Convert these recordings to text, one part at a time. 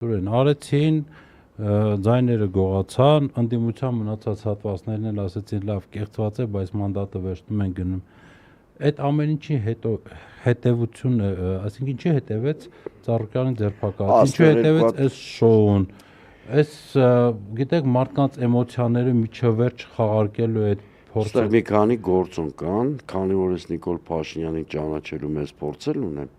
Սուրեն, արեցին, ձայները գողացան, ընդդիմության մնացած հատվածներն էլ ասեցին լավ կեղծված է, բայց մանդատը վերջնում են գնում։ Այդ ամեն ինչի հետևությունը, այսինքն ինչի հետևեց Ծառուկյանի ձերբակալը, ինչու հետևեց այս շոուն, այս գիտեք մարդկանց էմոցիաները միջավերջ խաղարկելու այդ փորձը։ Այստեղ մի քանի գործոն կան, քանի որ ես Նիկոլ Փաշինյանին ճանաչելու մեզ փորձել ունեմ։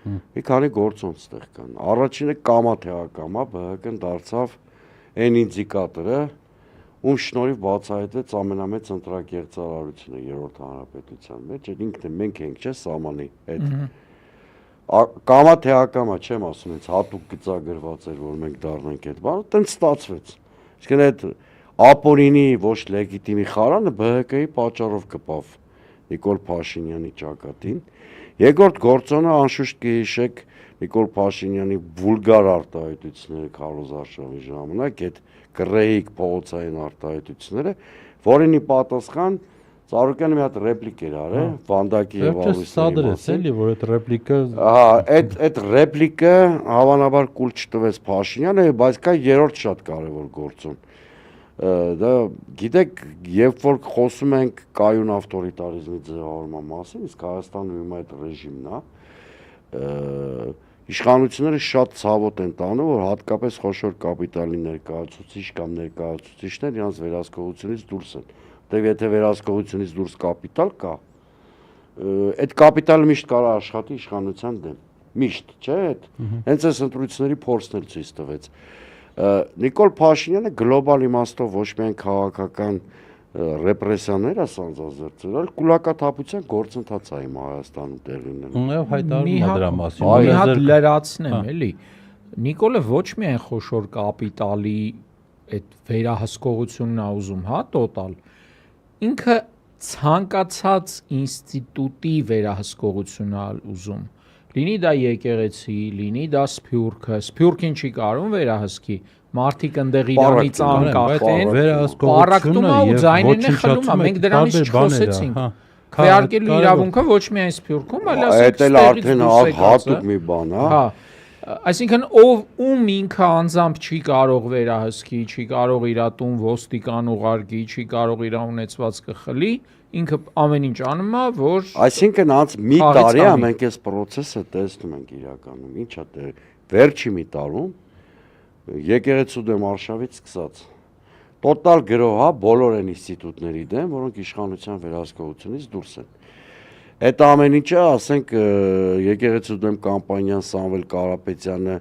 Մի քանի գործոն ստեղ կան։ Առաջինը կամա թե ակամա ԲՀԿ-ն դարձավ այն ինդիկատորը, ում շնորհիվ բացահայտվեց ամենամեծ ընտրակեղծարարությունը երրորդ հանրապետության մեջ, այդ ինքն է մենք ենք, չէ՞, սահմանի այդ կամա թե ակամա չեմ ասում, ինձ հատուկ գծագրված էր, որ մենք դառնանք այդ բանը, տենց ստացվեց։ Իսկն այդ ապօրինի ոչ լեգիտիմի խարանը ԲՀԿ-ի պատճառով կպավ Նիկոլ Փաշինյանի ճակատին։ Երկրորդ գործոնը անշուշտ կհիշեք Նիկոլ Փաշինյանի վուլգար արտահայտությունները քարոզարշավի ժամանակ, այդ կռեհիկ փողոցային արտահայտությունները, որին ի պատասխան Ծառուկյանը մի հատ ռեպլիկ էր արել Վանդակի եւ Ալիսյանի մասին, էլի, որ այդ ռեպլիկը այդ ռեպլիկը հավանաբար կուլ չտվեց Փաշինյանը, բայց կա երրորդ շատ կարևոր գործոն։ Դա գիտեք, երբ որ խոսում ենք կայուն ավտորիտարիզմի ձևավորման մասին, իսկ Հայաստանում հիմա այդ ռեժիմն է, իշխանությունները շատ ցավոտ են տանում, որ հատկապես խոշոր կապիտալի ներկայացուցիչ կամ ներկայացուցիչներ իրանց վերահսկողությունից դուրս են։ Դե եթե վերահսկողությունից դուրս կապիտալ կա, այդ կապիտալը միշտ կարող աշխատի իշխանության դեմ։ Միշտ, չէ՞, այդ հենց այս ընտրությունների փորձն էլ ցույց տվեց։ Նիկոլ Փաշինյանը գլոբալ իմաստով ոչ միայն քաղաքական ռեպրեսիաներ է սանձազերծել, այլ կուլակաթափության գործընթաց է հիմա Հայաստանում տեղի ունենում։ Նաև հայտարարում է դրա մասին։ Մի հատ լրացնեմ, էլի։ Նիկոլը ոչ միայն խոշոր կապիտալի այդ վերահսկողությունն է ուզում, հա, տոտալ։ Ինքը ցանկացած ինստիտուտի վերահսկողությունն է ուզում։ Լինի դա եկեղեցի, լինի դա Սփյուռքին չի կարող վերահսկի, մարդիկ ընդեղ իրանից անկախեն, պարակտում է ու ձայներն է խլում, մենք դրանից չխոսեցինք։ Քվեարկելու իրավունքը ոչ միայն Սփյուռքում, այլ այդ էլ արդեն հատուկ մի բան, հա։ Այսինքն ում ինքը անձամբ չի կարող վերահսկի, չի կարող իր տուն ոստիկան ուղարկի, չի կարող իր ունեցվածքը խլի, ինքը ամեն ինչ անում է, որ այսինքն անց մի տարի է մենք այս process-ը տեսնում ենք իրականում, ինչա դե վերջի մի տարում եկեղեցու դեմ արշավից սկսած տոտալ գրոհ է բոլոր այն ինստիտուտների դեմ, որոնք իշխանության վերահսկողությունից դուրս են։ Այդ ամեն ինչը, ասենք, եկեղեցու դեմ կամպանիան Սամվել Կարապետյանը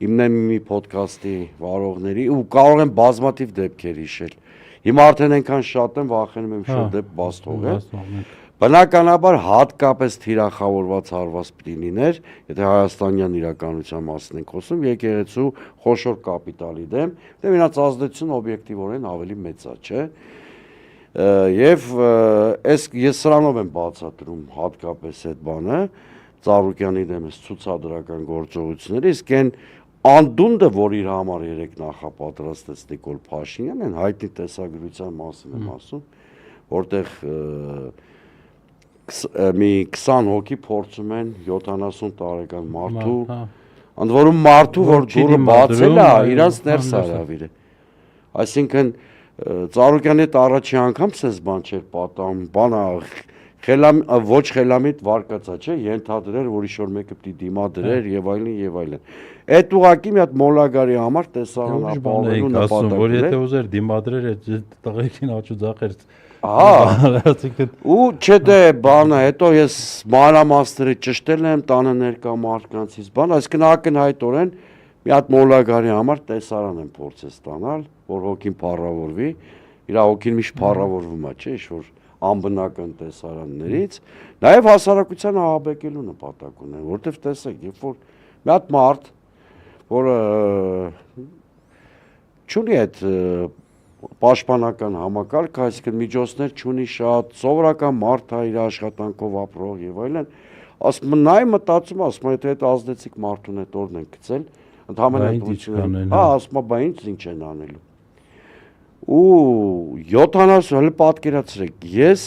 իմն մի ոդքասթի վարողների ու կարող են բազմաթիվ դեպքեր հիշել։ Հիմա արդեն այնքան շատ են վախենում եմ շուտ դեպ բաց թողել։ Բնականաբար հատկապես թիրախավորված հարված պիտի լիներ, եթե հայաստանյան իրականության մասին ենք խոսում, եկեղեցու խոշոր կապիտալի դեմ, դե իրաց ազդեցությունը օբյեկտիվորեն ավելի մեծ է, չէ՞։ Եվ ես սրանով եմ բացատրում հատկապես այդ բանը, Ծառուկյանի դեմ ցուցադրական գործողությունները, իսկ այն անդունդը, որ իր համար երեք նախապատրաստեց Նիկոլ Փաշինյանն, այն հայտնի տեսագրության մասին եմ ասում, որտեղ մի 20 հոգի փորձում են 70 տարեկան մարդու, ընդ որում մարդու, որ դուրը բացել է, իրանց ներս հրավիրել։ Այսինքն Ծառուկյանի հետ առաջի անգամ սես բան չէր պատահում, բանը ոչ խելամիտ վարկածա, չէ, ենթադրել, որ ինչ-որ մեկը պիտի դիմադրեր եւ այլն եւ այլն։ Այդ ուղղակի մի հատ մոլագարի համար տեսարան ապահովելու նպատակով որ եթե ուզեր դիմադրեր այդ տղեկին աճուձախեր ու չէ դե բանը, հետո ես մանրամասները ճշտել եմ տանը ներկա մարդկանցից բան, այսինքն ակնհայտորեն մի հատ մոլագարի համար տեսարան եմ փորձել ստանալ, որ հոգին փառավորվի, իր հոգին միշտ փառավորվում է, չէ, ինչ-որ անբնական տեսարաններից, նաև հասարակությանը ահաբեկելու նպատակ ունեն, որտեվ տեսեք, երբ որ մի հատ մարդ, որը չունի այդ պաշտպանական համակարգ, այսինքն միջոցներ չունի շատ, սովորական մարդ է իր աշխատանքով ապրող եւ այլն, ասում նայ մտածում, ասում եթե այդ ազդեցիկ մարդուն այդ օրն են գցել, ընդհանրապես ասում բա ինչ են անելու։ Ու 70 հələ պատկերացրեք, ես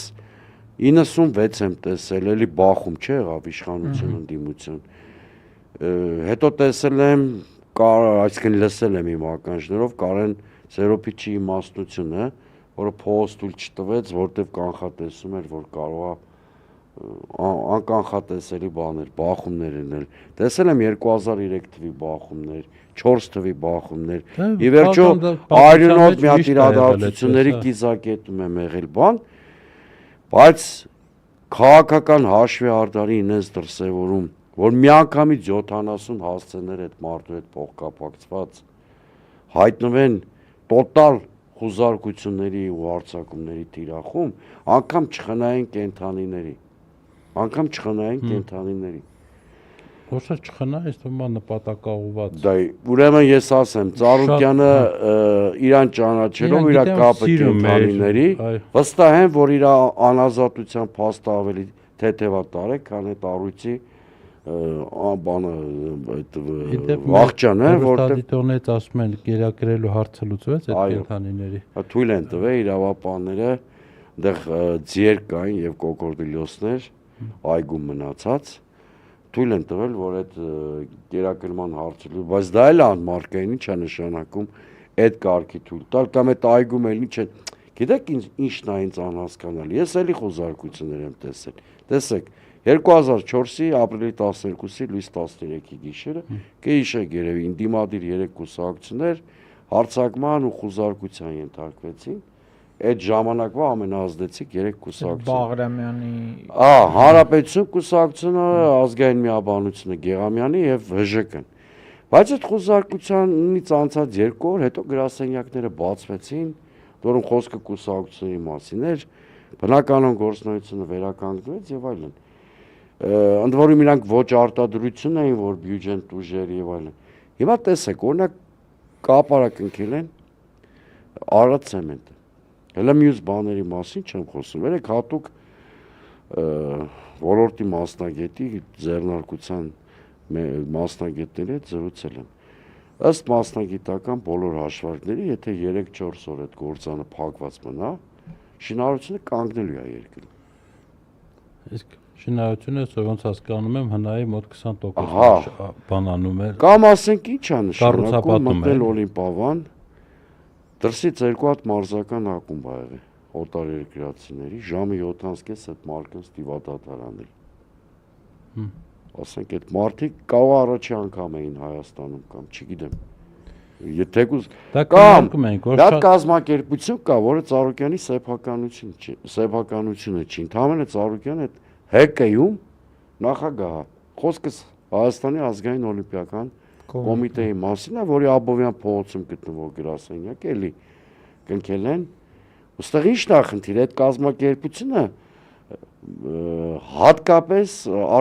96 եմ տեսել, էլի բախում չէ եղավ իշխանություն ընդդիմություն։ Հետո տեսել եմ այսինքն լսել եմ իմ ականջներով Կարեն Սերոպիչի իմաստնությունը, որը փողոց թույլ չտվեց, որտեվ կանխատեսում էր, որ կարողա անկանխատեսելի բաներ, բախումներ լինել։ Տեսել եմ 2003 թվի բախումներ, 4 թվի բախումներ։ Ի վերջո Արյունոտ մի հատ իրադարձությունների կիզակետում եմ եղել բան, բայց քաղաքական հաշվի արդարի ինձ դրսևորում, որ միանգամից 70 հասցեներ այդ մարդու հետ փոխկապակցված հայտնվեն տոտալ խուզարկությունների ու հարձակումների թիրախում, անգամ չխնայեն կենթանիների։ Ոսը չխնայես, թվում է նպատակաուղղված։ Դա ուրեմն ես ասեմ, Ծառուկյանը իրան ճանաչելով իր կապը կենթանիների, վստահ եմ, որ իր անազատության փաստը ավելի թեթևա տարեք, քան այդ առույցի բանը այդ վախճանը, որտեղ դիտորներից ասում են կերակրելու հարցը լուծվեց այդ կենթանիների։ Թույլ են տվել իրավապանները, այնտեղ ձիեր կային եւ կոկորդիլյոսներ, այգում մնացած, թույլ են տվել, որ այդ կերակրման հարցը, բայց դա էլ անմարկային ինչ է նշանակում այդ կարգի թույլ տալ կամ այդ այգում էլ ինչ է։ Գիտեք ինչն է ինձ անհասկանալի։ Ես էլի խոզարկություններ եմ տեսել։ Տեսեք 2004-ի ապրիլի 12-ի լույս 13-ի գիշերը կհիշեք երևի ինդիմադիր 3 կուսակցություններ հարձակման ու խոզարկության ենթարկվեցին։ Այդ ժամանակվա ամենաազդեցիկ 3 կուսակցություն։ Բաղրամյանի Հանրապետություն կուսակցությունը, ազգային միաբանությունը Գեղամյանի եւ ՀԺԿ-ն։ Բայց այդ խոզարկությանից անցած 2 օր հետո գրասենյակները բացվեցին, որոնց խոսքը կուսակցությունների մասին էր, բնականon գործունեությունը վերականգնվեց եւ այլն։ Ընդ որում իրանք ոչ արտադրություն էին, որ բյուջեն տուժեր եւ այլն։ Հիմա տեսեք, օրինակ կապարակնքել են Արադ ցեմենտը։ Հələ մյուս բաների մասին չեմ խոսում։ Երեք հատուկ ոլորտի մասնագետի ձեռնարկության մասնագետների հետ զրուցել եմ։ Ըստ մասնագիտական բոլոր հաշվարկների, եթե 3-4 օր այդ գործանը փակված մնա, շինարարությունը կանգնելու է երկրում։ Իսկ շինարարությունը, ոնց հասկանում եմ, հնայի մոտ 20% բանանում է։ Կամ ասենք ինչ է նշանակում մտնել Օլիմպիավան, դրսից 2 հատ մարզական ակումբ ա եղել օտարերկրացիների, ժամը 7:30 այդ մարկն ստիվադատար անել։ Ասենք այդ մարդիկ կարող առաջի անգամ էին Հայաստանում կամ չգիտեմ։ Թեկուզ կամ դա կազմակերպություն կա, որը Ծառուկյանի սեփականությունը չի, ընդհանրապես Ծառուկյանը այդ ՀԿ-ում նախագահ, խոսքս Հայաստանի ազգային օլիմպիական կոմիտեի մասին է, որի Աբովյան փողոցում գտնվող գրասենյակ էլի կնքել են։ Ոստեղ ի՞նչն է խնդիրը, այդ կազմակերպությունը հատկապես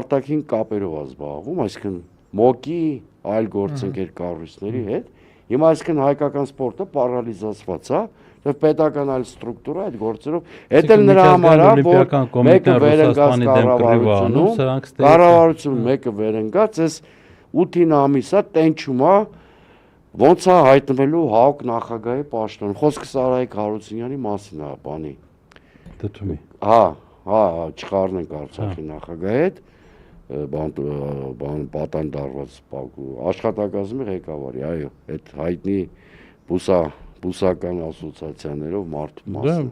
արտաքին կապերով է զբաղվում, այսինքն ՄՕԿ-ի այլ գործընկեր կառույցների հետ։ Հիմա այսինքն հայկական սպորտը պարալիզացված է, եւ պետական այլ ստրուկտուրա այդ գործերով, այդ էլ նրա համար է, որ մեկը վերընկած կառավարություն, մեկը վերընկած, այս 8 ամիսա տենչում է, ոնց է հայտնվելու ՀԱՕԿ նախագահի պաշտոն։ Խոսքը Սարայիկ Հարությունյանի մասին է, բանի։ Դդումի։ Չխառնենք Արցախի նախագահի հետ, պատանդարված աշխատակազմի ղեկավարի, այո, այդ հայտնի բուսական ասոցիացիաներով մարդու մասը։